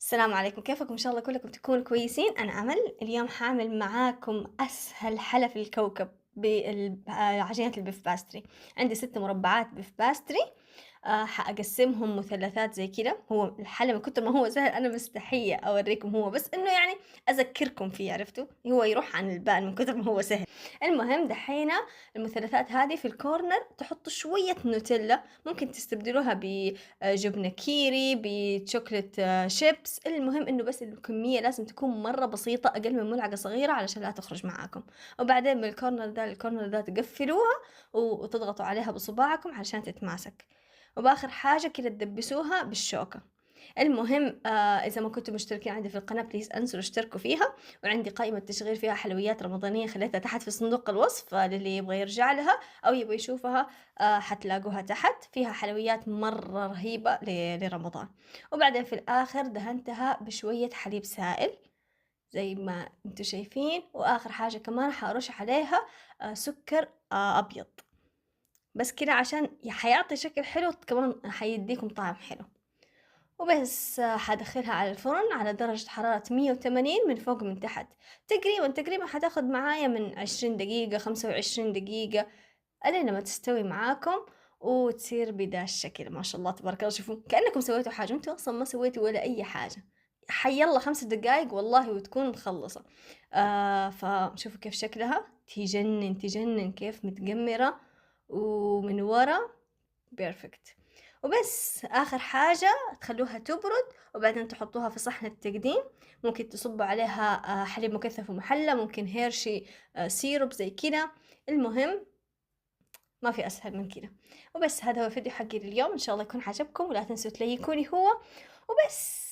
السلام عليكم، كيفكم؟ إن شاء الله كلكم تكونوا كويسين. أنا أمل. اليوم حاعمل معاكم أسهل حلا في الكوكب بعجينة البيف باستري. عندي 6 مربعات بيف باستري. حأقسمهم مثلثات زي كده. هو الحلا من كتر ما هو سهل أنا مستحية أوريكم هو، بس إنه يعني أذكركم فيه، عرفتوا؟ هو يروح عن البال من كتر ما هو سهل. المهم دحين المثلثات هذه في الكورنر تحطوا شوية نوتيلا، ممكن تستبدلوها بجبنة كيري، بشوكولات شيبس. المهم إنه بس الكمية لازم تكون مرة بسيطة، أقل من ملعقة صغيرة علشان لا تخرج معاكم. وبعدين من الكورنر ده للكورنر ده تقفلوها وتضغطوا عليها بصباعكم علشان تتماسك. وبآخر حاجة كده تدبسوها بالشوكة. المهم إذا ما كنتم مشتركين عندي في القناة بليز أنزلوا اشتركوا فيها، وعندي قائمة تشغيل فيها حلويات رمضانية خليتها تحت في صندوق الوصف، للي يبغى يرجع لها أو يبغى يشوفها حتلاقوها تحت. فيها حلويات مرة رهيبة لرمضان. وبعدين في الآخر دهنتها بشوية حليب سائل زي ما انتم شايفين. وآخر حاجة كمان حأرش عليها سكر أبيض، بس كده عشان حيعطي شكل حلو، كمان حيديكم طعم حلو. وبس حادخلها على الفرن على درجة حرارة 180 من فوق من تحت. تقريبا حتاخد معايا من 20 دقيقة 25 دقيقة ألين ما تستوي معاكم وتصير بدا الشكل. ما شاء الله تبارك الله، شوفوا كأنكم سويتوا حاجة، انتوا أصلا ما سويتوا ولا أي حاجة. حيلا 5 دقايق والله وتكون مخلصة. فشوفوا كيف شكلها، تجنن تجنن كيف متقمرة ومن ورا بيرفكت. وبس آخر حاجة تخلوها تبرد وبعدين تحطوها في صحن التقديم. ممكن تصبوا عليها حليب مكثف ومحلى، ممكن هيرشي سيروب زي كده. المهم ما في أسهل من كده. وبس هذا هو الفيديو حقي لليوم، إن شاء الله يكون عجبكم، ولا تنسوا تلايكوني هو. وبس.